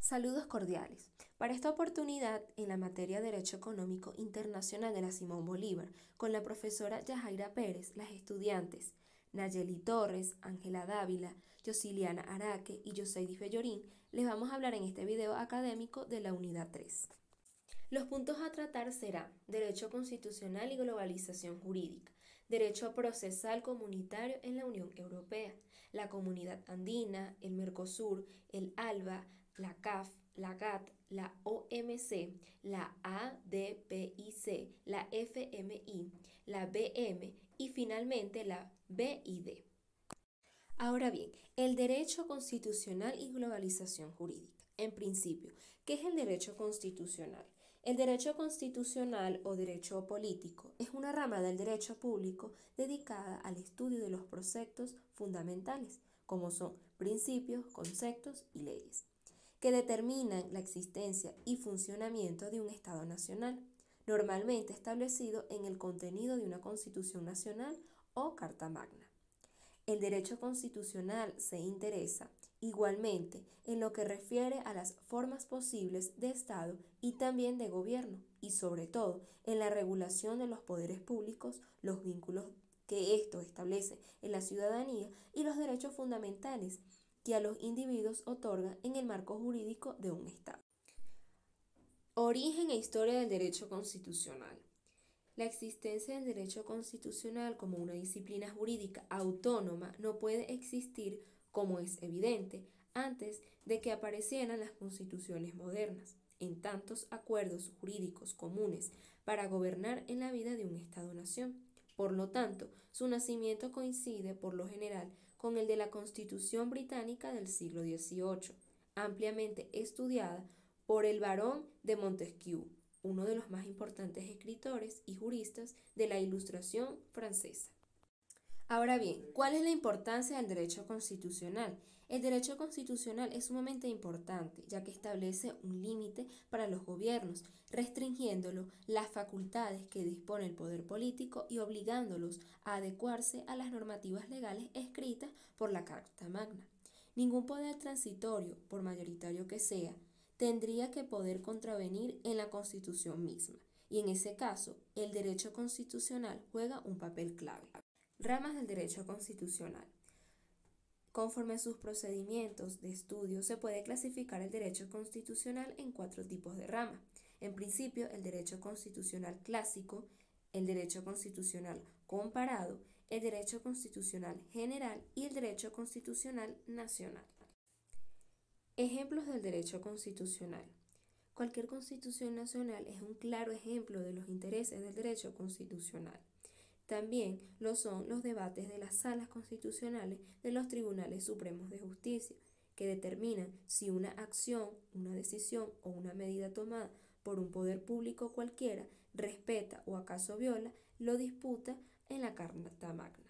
Saludos cordiales. Para esta oportunidad, en la materia Derecho Económico Internacional de la Simón Bolívar, con la profesora Yajaira Pérez, las estudiantes Nayeli Torres, Ángela Dávila, Yosiliana Araque y Yoseidi Fellorín, les vamos a hablar en este video académico de la Unidad 3. Los puntos a tratar serán Derecho Constitucional y Globalización Jurídica, Derecho Procesal Comunitario en la Unión Europea, la Comunidad Andina, el Mercosur, el ALBA, la CAF, la GATT, la OMC, la ADPIC, la FMI, la BM y finalmente la BID. Ahora bien, el derecho constitucional y globalización jurídica. En principio, ¿qué es el derecho constitucional? El derecho constitucional o derecho político es una rama del derecho público dedicada al estudio de los preceptos fundamentales, como son principios, conceptos y leyes, que determinan la existencia y funcionamiento de un Estado nacional, normalmente establecido en el contenido de una Constitución Nacional o Carta Magna. El derecho constitucional se interesa igualmente en lo que refiere a las formas posibles de Estado y también de gobierno, y sobre todo en la regulación de los poderes públicos, los vínculos que esto establece en la ciudadanía y los derechos fundamentales que a los individuos otorgan en el marco jurídico de un Estado. Origen e historia del derecho constitucional. La existencia del derecho constitucional como una disciplina jurídica autónoma no puede existir, como es evidente, antes de que aparecieran las constituciones modernas, en tantos acuerdos jurídicos comunes para gobernar en la vida de un Estado-nación. Por lo tanto, su nacimiento coincide por lo general con el de la Constitución británica del siglo XVIII, ampliamente estudiada por el barón de Montesquieu, uno de los más importantes escritores y juristas de la Ilustración francesa. Ahora bien, ¿cuál es la importancia del derecho constitucional? El derecho constitucional es sumamente importante, ya que establece un límite para los gobiernos, restringiéndolo las facultades que dispone el poder político y obligándolos a adecuarse a las normativas legales escritas por la Carta Magna. Ningún poder transitorio, por mayoritario que sea, tendría que poder contravenir en la Constitución misma, y en ese caso, el derecho constitucional juega un papel clave. Ramas del derecho constitucional. Conforme a sus procedimientos de estudio, se puede clasificar el derecho constitucional en 4 tipos de ramas. En principio, el derecho constitucional clásico, el derecho constitucional comparado, el derecho constitucional general y el derecho constitucional nacional. Ejemplos del derecho constitucional. Cualquier constitución nacional es un claro ejemplo de los intereses del derecho constitucional. También lo son los debates de las salas constitucionales de los tribunales supremos de justicia, que determinan si una acción, una decisión o una medida tomada por un poder público cualquiera respeta o acaso viola lo disputa en la Carta Magna.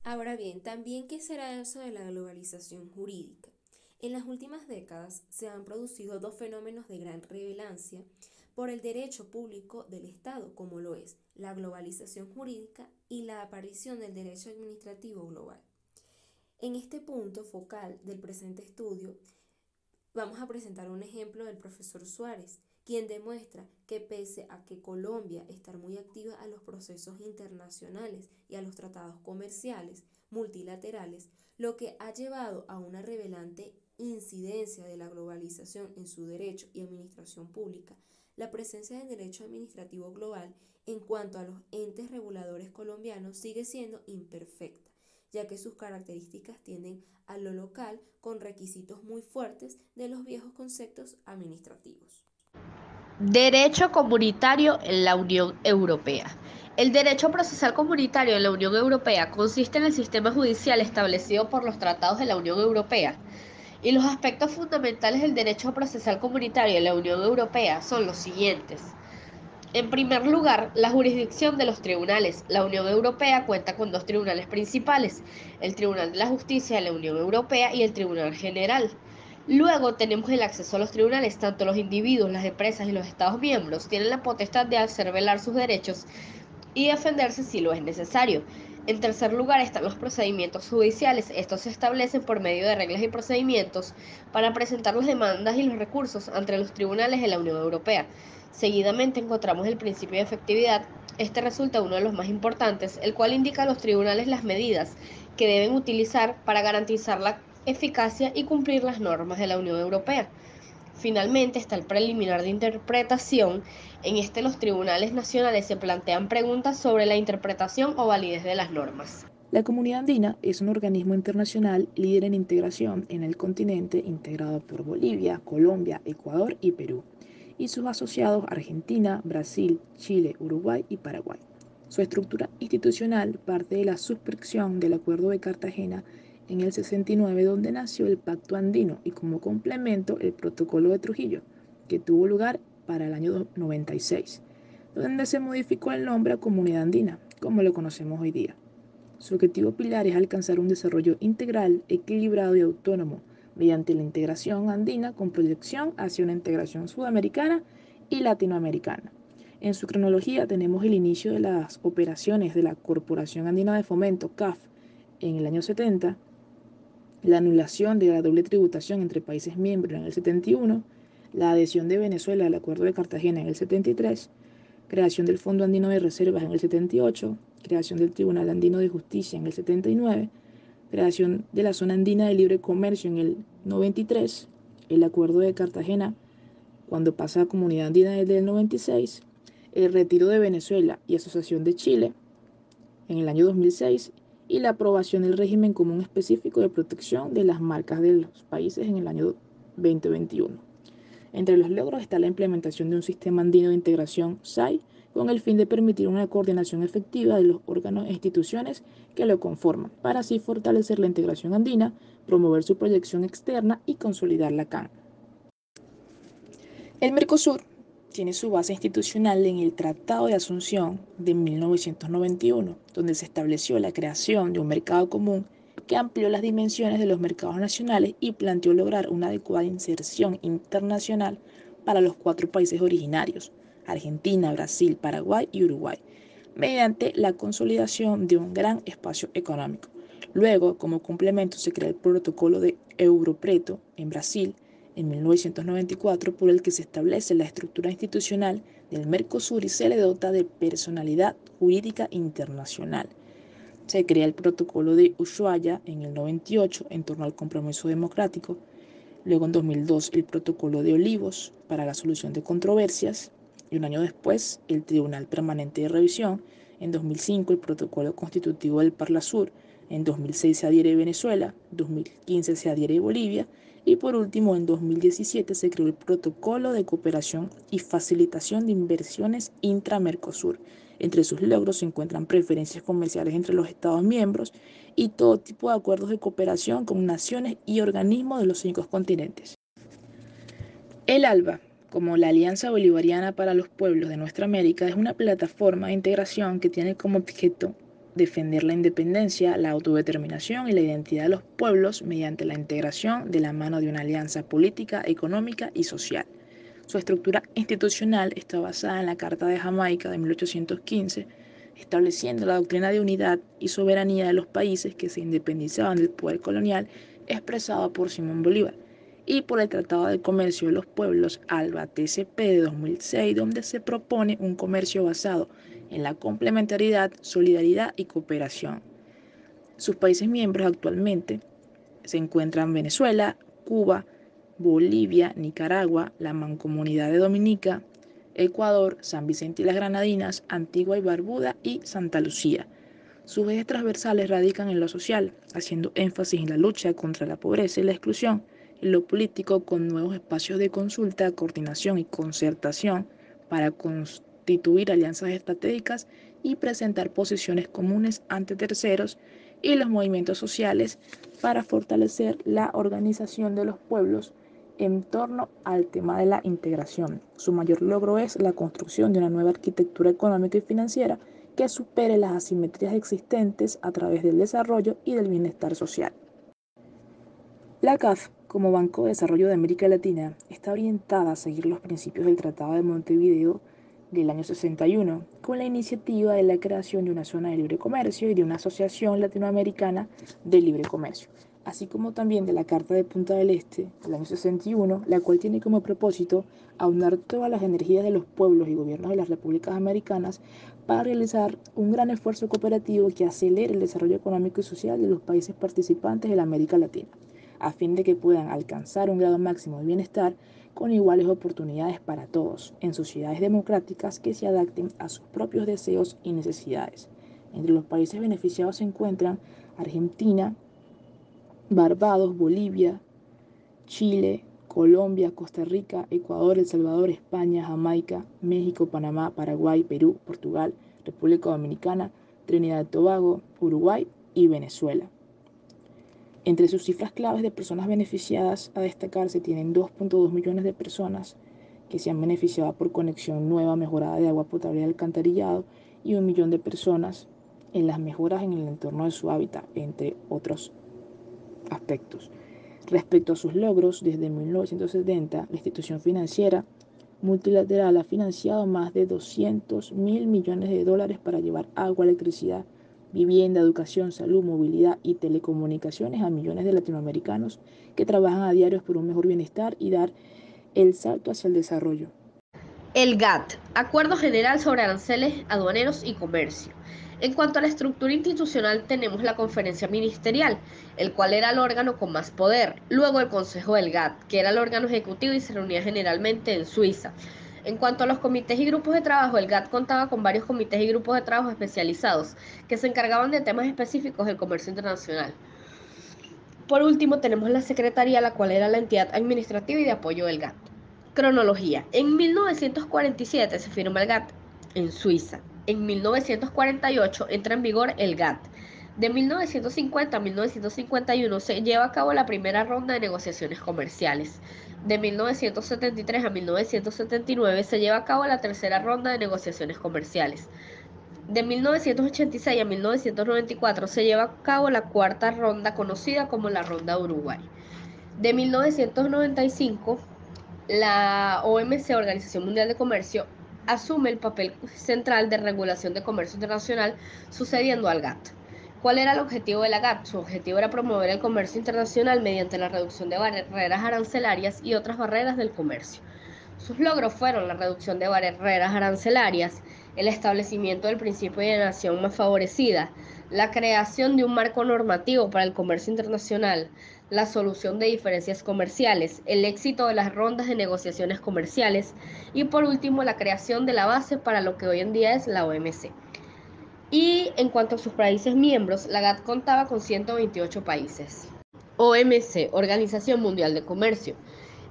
Ahora bien, también ¿qué será eso de la globalización jurídica? En las últimas décadas se han producido 2 fenómenos de gran relevancia por el derecho público del Estado, como lo es la globalización jurídica y la aparición del derecho administrativo global. En este punto focal del presente estudio, vamos a presentar un ejemplo del profesor Suárez, quien demuestra que pese a que Colombia está muy activa a los procesos internacionales y a los tratados comerciales multilaterales, lo que ha llevado a una relevante incidencia de la globalización en su derecho y administración pública, la presencia del derecho administrativo global en cuanto a los entes reguladores colombianos sigue siendo imperfecta, ya que sus características tienden a lo local con requisitos muy fuertes de los viejos conceptos administrativos. Derecho comunitario en la Unión Europea. El derecho procesal comunitario en la Unión Europea consiste en el sistema judicial establecido por los tratados de la Unión Europea. Y los aspectos fundamentales del derecho procesal comunitario en la Unión Europea son los siguientes. En primer lugar, la jurisdicción de los tribunales. La Unión Europea cuenta con 2 tribunales principales, el Tribunal de la Justicia de la Unión Europea y el Tribunal General. Luego tenemos el acceso a los tribunales. Tanto los individuos, las empresas y los Estados miembros tienen la potestad de hacer velar sus derechos y defenderse si lo es necesario. En tercer lugar están los procedimientos judiciales. Estos se establecen por medio de reglas y procedimientos para presentar las demandas y los recursos ante los tribunales de la Unión Europea. Seguidamente encontramos el principio de efectividad. Este resulta uno de los más importantes, el cual indica a los tribunales las medidas que deben utilizar para garantizar la eficacia y cumplir las normas de la Unión Europea. Finalmente está el preliminar de interpretación. En este los tribunales nacionales se plantean preguntas sobre la interpretación o validez de las normas. La Comunidad Andina es un organismo internacional líder en integración en el continente, integrado por Bolivia, Colombia, Ecuador y Perú, y sus asociados Argentina, Brasil, Chile, Uruguay y Paraguay. Su estructura institucional parte de la suscripción del Acuerdo de Cartagena en el 69, donde nació el Pacto Andino, y como complemento el Protocolo de Trujillo, que tuvo lugar para el año 96, donde se modificó el nombre a Comunidad Andina, como lo conocemos hoy día. Su objetivo pilar es alcanzar un desarrollo integral, equilibrado y autónomo mediante la integración andina con proyección hacia una integración sudamericana y latinoamericana. En su cronología tenemos el inicio de las operaciones de la Corporación Andina de Fomento, CAF, en el año 70, la anulación de la doble tributación entre países miembros en el 71, la adhesión de Venezuela al Acuerdo de Cartagena en el 73, creación del Fondo Andino de Reservas en el 78, creación del Tribunal Andino de Justicia en el 79, creación de la Zona Andina de Libre Comercio en el 93, el Acuerdo de Cartagena cuando pasa a Comunidad Andina desde el 96, el retiro de Venezuela y Asociación de Chile en el año 2006 y la aprobación del régimen común específico de protección de las marcas de los países en el año 2021. Entre los logros está la implementación de un sistema andino de integración SAI con el fin de permitir una coordinación efectiva de los órganos e instituciones que lo conforman, para así fortalecer la integración andina, promover su proyección externa y consolidar la CAN. El Mercosur tiene su base institucional en el Tratado de Asunción de 1991, donde se estableció la creación de un mercado común que amplió las dimensiones de los mercados nacionales y planteó lograr una adecuada inserción internacional para los 4 países originarios, Argentina, Brasil, Paraguay y Uruguay, mediante la consolidación de un gran espacio económico. Luego, como complemento, se crea el protocolo de Europreto en Brasil, en 1994, por el que se establece la estructura institucional del Mercosur y se le dota de personalidad jurídica internacional. Se crea el protocolo de Ushuaia en el 98 en torno al compromiso democrático. Luego en 2002 el protocolo de Olivos para la solución de controversias y un año después el Tribunal Permanente de Revisión. En 2005 el protocolo constitutivo del Parlasur. En 2006 se adhiere Venezuela, 2015 se adhiere Bolivia y por último en 2017 se creó el protocolo de cooperación y facilitación de inversiones intra-Mercosur. Entre sus logros se encuentran preferencias comerciales entre los Estados miembros y todo tipo de acuerdos de cooperación con naciones y organismos de los 5 continentes. El ALBA, como la Alianza Bolivariana para los Pueblos de Nuestra América, es una plataforma de integración que tiene como objeto defender la independencia, la autodeterminación y la identidad de los pueblos mediante la integración de la mano de una alianza política, económica y social. Su estructura institucional está basada en la Carta de Jamaica de 1815, estableciendo la doctrina de unidad y soberanía de los países que se independizaban del poder colonial expresada por Simón Bolívar, y por el Tratado de Comercio de los Pueblos ALBA-TCP de 2006, donde se propone un comercio basado en la complementariedad, solidaridad y cooperación. Sus países miembros actualmente se encuentran Venezuela, Cuba, Bolivia, Nicaragua, la Mancomunidad de Dominica, Ecuador, San Vicente y las Granadinas, Antigua y Barbuda y Santa Lucía. Sus ejes transversales radican en lo social, haciendo énfasis en la lucha contra la pobreza y la exclusión, en lo político con nuevos espacios de consulta, coordinación y concertación para constituir alianzas estratégicas y presentar posiciones comunes ante terceros, y los movimientos sociales para fortalecer la organización de los pueblos en torno al tema de la integración. Su mayor logro es la construcción de una nueva arquitectura económica y financiera que supere las asimetrías existentes a través del desarrollo y del bienestar social. La CAF, como Banco de Desarrollo de América Latina, está orientada a seguir los principios del Tratado de Montevideo del año 61, con la iniciativa de la creación de una zona de libre comercio y de una asociación latinoamericana de libre comercio, así como también de la Carta de Punta del Este del año 61, la cual tiene como propósito aunar todas las energías de los pueblos y gobiernos de las repúblicas americanas para realizar un gran esfuerzo cooperativo que acelere el desarrollo económico y social de los países participantes de la América Latina, a fin de que puedan alcanzar un grado máximo de bienestar con iguales oportunidades para todos, en sociedades democráticas que se adapten a sus propios deseos y necesidades. Entre los países beneficiados se encuentran Argentina, Barbados, Bolivia, Chile, Colombia, Costa Rica, Ecuador, El Salvador, España, Jamaica, México, Panamá, Paraguay, Perú, Portugal, República Dominicana, Trinidad y Tobago, Uruguay y Venezuela. Entre sus cifras claves de personas beneficiadas a destacar se tienen 2.2 millones de personas que se han beneficiado por conexión nueva mejorada de agua potable y alcantarillado y 1 millón de personas en las mejoras en el entorno de su hábitat, entre otros aspectos. Respecto a sus logros, desde 1970, la institución financiera multilateral ha financiado más de 200.000 millones de dólares para llevar agua, electricidad, vivienda, educación, salud, movilidad y telecomunicaciones a millones de latinoamericanos que trabajan a diario por un mejor bienestar y dar el salto hacia el desarrollo. El GATT, Acuerdo General sobre Aranceles Aduaneros y Comercio. En cuanto a la estructura institucional, tenemos la Conferencia Ministerial, el cual era el órgano con más poder, luego el Consejo del GATT, que era el órgano ejecutivo y se reunía generalmente en Suiza. En cuanto a los comités y grupos de trabajo, el GATT contaba con varios comités y grupos de trabajo especializados que se encargaban de temas específicos del comercio internacional. Por último, tenemos la Secretaría, la cual era la entidad administrativa y de apoyo del GATT. Cronología. En 1947 se firma el GATT en Suiza. En 1948 entra en vigor el GATT. De 1950 a 1951 se lleva a cabo la primera ronda de negociaciones comerciales. De 1973 a 1979 se lleva a cabo la tercera ronda de negociaciones comerciales. De 1986 a 1994 se lleva a cabo la cuarta ronda conocida como la Ronda de Uruguay. De 1995, la OMC, Organización Mundial de Comercio, asume el papel central de regulación de comercio internacional sucediendo al GATT. ¿Cuál era el objetivo de la GATT? Su objetivo era promover el comercio internacional mediante la reducción de barreras arancelarias y otras barreras del comercio. Sus logros fueron la reducción de barreras arancelarias, el establecimiento del principio de nación más favorecida, la creación de un marco normativo para el comercio internacional, la solución de diferencias comerciales, el éxito de las rondas de negociaciones comerciales y por último la creación de la base para lo que hoy en día es la OMC. Y en cuanto a sus países miembros, la GATT contaba con 128 países. OMC, Organización Mundial de Comercio.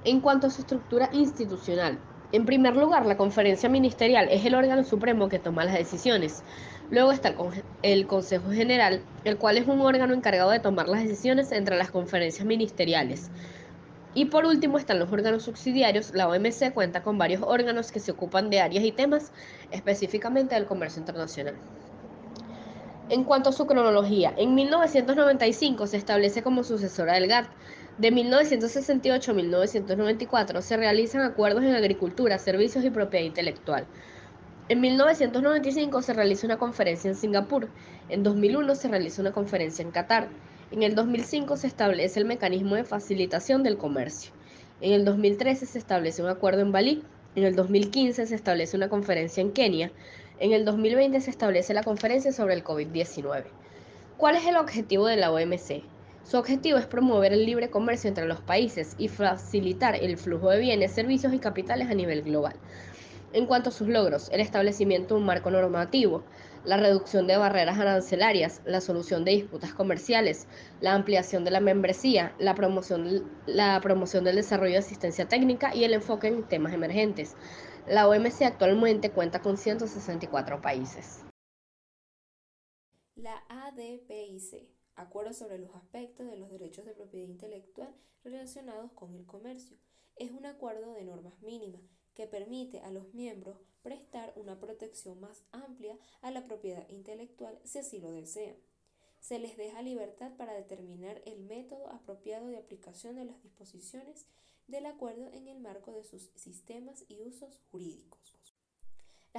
En cuanto a su estructura institucional, en primer lugar, la conferencia ministerial es el órgano supremo que toma las decisiones. Luego está el Consejo General, el cual es un órgano encargado de tomar las decisiones entre las conferencias ministeriales. Y por último están los órganos subsidiarios. La OMC cuenta con varios órganos que se ocupan de áreas y temas específicamente del comercio internacional. En cuanto a su cronología, en 1995 se establece como sucesora del GATT. De 1968 a 1994 se realizan acuerdos en agricultura, servicios y propiedad intelectual. En 1995 se realiza una conferencia en Singapur. En 2001 se realiza una conferencia en Qatar. En el 2005 se establece el mecanismo de facilitación del comercio. En el 2013 se establece un acuerdo en Bali. En el 2015 se establece una conferencia en Kenia. En el 2020 se establece la conferencia sobre el COVID-19. ¿Cuál es el objetivo de la OMC? Su objetivo es promover el libre comercio entre los países y facilitar el flujo de bienes, servicios y capitales a nivel global. En cuanto a sus logros, el establecimiento de un marco normativo, la reducción de barreras arancelarias, la solución de disputas comerciales, la ampliación de la membresía, la promoción del desarrollo de asistencia técnica y el enfoque en temas emergentes. La OMC actualmente cuenta con 164 países. La ADPIC, Acuerdo sobre los aspectos de los derechos de propiedad intelectual relacionados con el comercio, es un acuerdo de normas mínimas que permite a los miembros prestar una protección más amplia a la propiedad intelectual si así lo desean. Se les deja libertad para determinar el método apropiado de aplicación de las disposiciones del acuerdo en el marco de sus sistemas y usos jurídicos.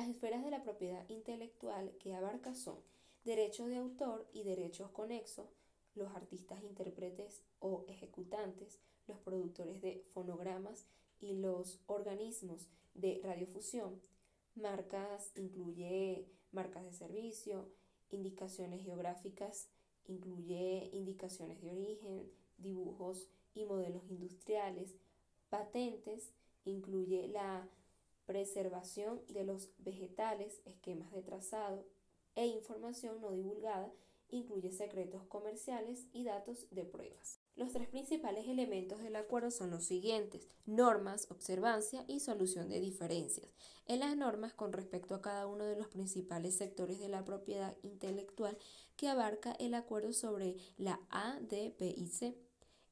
Las esferas de la propiedad intelectual que abarca son derechos de autor y derechos conexos, los artistas, intérpretes o ejecutantes, los productores de fonogramas y los organismos de radiofusión. Marcas incluye marcas de servicio, indicaciones geográficas, incluye indicaciones de origen, dibujos y modelos industriales. Patentes incluye la preservación de los vegetales, esquemas de trazado e información no divulgada, incluye secretos comerciales y datos de pruebas. Los tres principales elementos del acuerdo son los siguientes: normas, observancia y solución de diferencias. En las normas, con respecto a cada uno de los principales sectores de la propiedad intelectual que abarca el acuerdo sobre la A, D, B y C.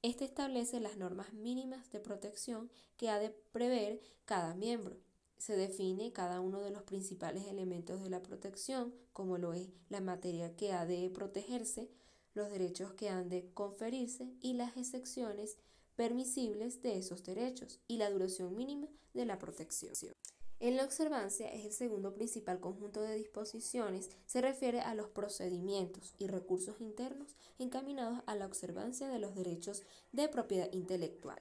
Este establece las normas mínimas de protección que ha de prever cada miembro. Se define cada uno de los principales elementos de la protección, como lo es la materia que ha de protegerse, los derechos que han de conferirse y las excepciones permisibles de esos derechos y la duración mínima de la protección. En la observancia es el segundo principal conjunto de disposiciones, se refiere a los procedimientos y recursos internos encaminados a la observancia de los derechos de propiedad intelectual.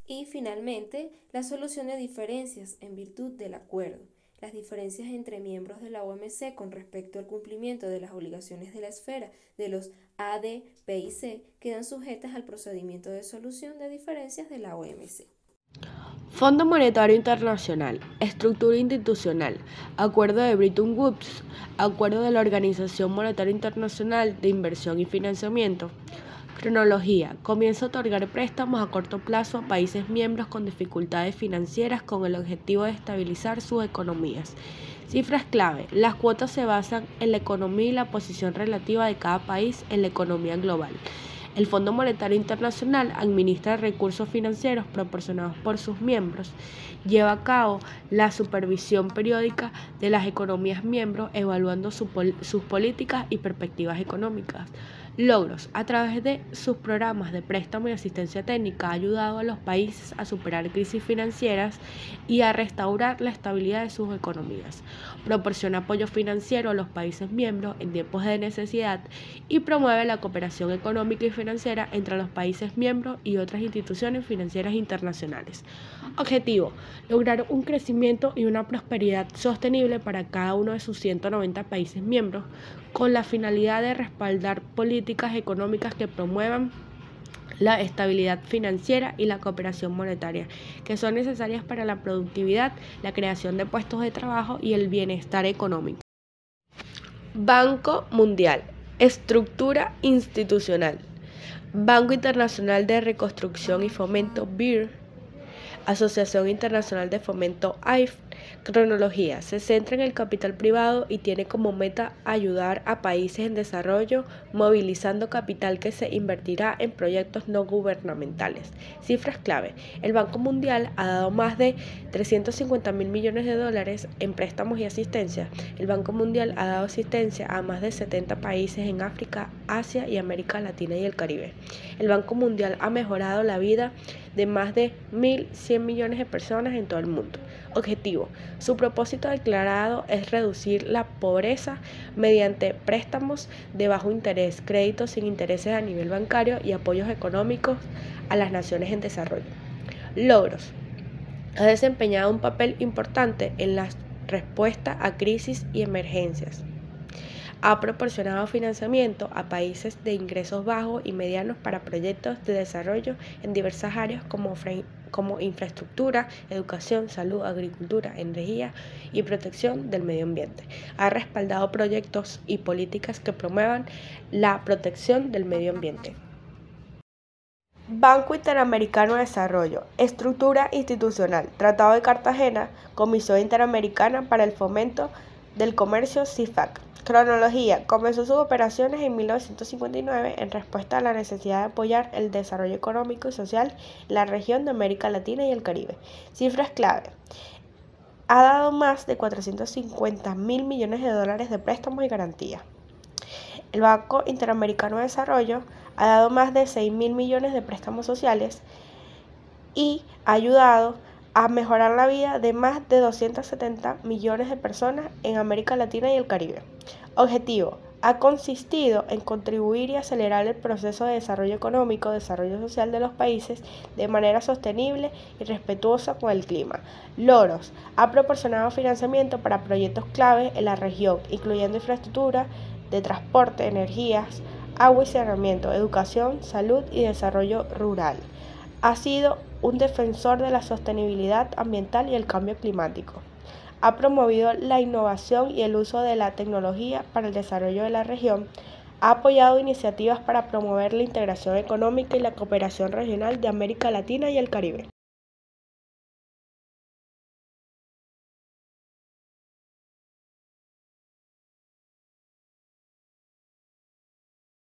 Y finalmente, la solución de diferencias en virtud del acuerdo. Las diferencias entre miembros de la OMC con respecto al cumplimiento de las obligaciones de la esfera de los A, D, B y C quedan sujetas al procedimiento de solución de diferencias de la OMC. Fondo Monetario Internacional, estructura institucional, Acuerdo de Bretton Woods, Acuerdo de la Organización Monetaria Internacional de Inversión y Financiamiento. Cronología. Comienza a otorgar préstamos a corto plazo a países miembros con dificultades financieras con el objetivo de estabilizar sus economías. Cifras clave. Las cuotas se basan en la economía y la posición relativa de cada país en la economía global. El Fondo Monetario Internacional administra recursos financieros proporcionados por sus miembros, lleva a cabo la supervisión periódica de las economías miembros, evaluando sus políticas y perspectivas económicas. Logros. A través de sus programas de préstamo y asistencia técnica ha ayudado a los países a superar crisis financieras y a restaurar la estabilidad de sus economías. Proporciona apoyo financiero a los países miembros en tiempos de necesidad y promueve la cooperación económica y financiera entre los países miembros y otras instituciones financieras internacionales. Objetivo: lograr un crecimiento y una prosperidad sostenible para cada uno de sus 190 países miembros, con la finalidad de respaldar políticas económicas que promuevan la estabilidad financiera y la cooperación monetaria, que son necesarias para la productividad, la creación de puestos de trabajo y el bienestar económico. Banco Mundial, estructura institucional, Banco Internacional de Reconstrucción y Fomento, BIR, Asociación Internacional de Fomento, AIF. Cronología. Se centra en el capital privado y tiene como meta ayudar a países en desarrollo, movilizando capital que se invertirá en proyectos no gubernamentales. Cifras clave. El Banco Mundial ha dado más de 350.000 millones de dólares en préstamos y asistencia. El Banco Mundial ha dado asistencia a más de 70 países en África, Asia y América Latina y el Caribe. El Banco Mundial ha mejorado la vida de más de 1.100 millones de personas en todo el mundo. Objetivo. Su propósito declarado es reducir la pobreza mediante préstamos de bajo interés, créditos sin intereses a nivel bancario y apoyos económicos a las naciones en desarrollo. Logros. Ha desempeñado un papel importante en la respuesta a crisis y emergencias. Ha proporcionado financiamiento a países de ingresos bajos y medianos para proyectos de desarrollo en diversas áreas como infraestructura, educación, salud, agricultura, energía y protección del medio ambiente. Ha respaldado proyectos y políticas que promuevan la protección del medio ambiente. Banco Interamericano de Desarrollo, estructura institucional, Tratado de Cartagena, Comisión Interamericana para el Fomento del Comercio, CIFAC. Cronología. Comenzó sus operaciones en 1959 en respuesta a la necesidad de apoyar el desarrollo económico y social en la región de América Latina y el Caribe. Cifras clave. Ha dado más de 450.000 millones de dólares de préstamos y garantías. El Banco Interamericano de Desarrollo ha dado más de 6.000 millones de préstamos sociales y ha ayudado a mejorar la vida de más de 270 millones de personas en América Latina y el Caribe. Objetivo: ha consistido en contribuir y acelerar el proceso de desarrollo económico, desarrollo social de los países de manera sostenible y respetuosa con el clima. Logros: ha proporcionado financiamiento para proyectos clave en la región, incluyendo infraestructura de transporte, energías, agua y saneamiento, educación, salud y desarrollo rural. Ha sido un defensor de la sostenibilidad ambiental y el cambio climático. Ha promovido la innovación y el uso de la tecnología para el desarrollo de la región. Ha apoyado iniciativas para promover la integración económica y la cooperación regional de América Latina y el Caribe.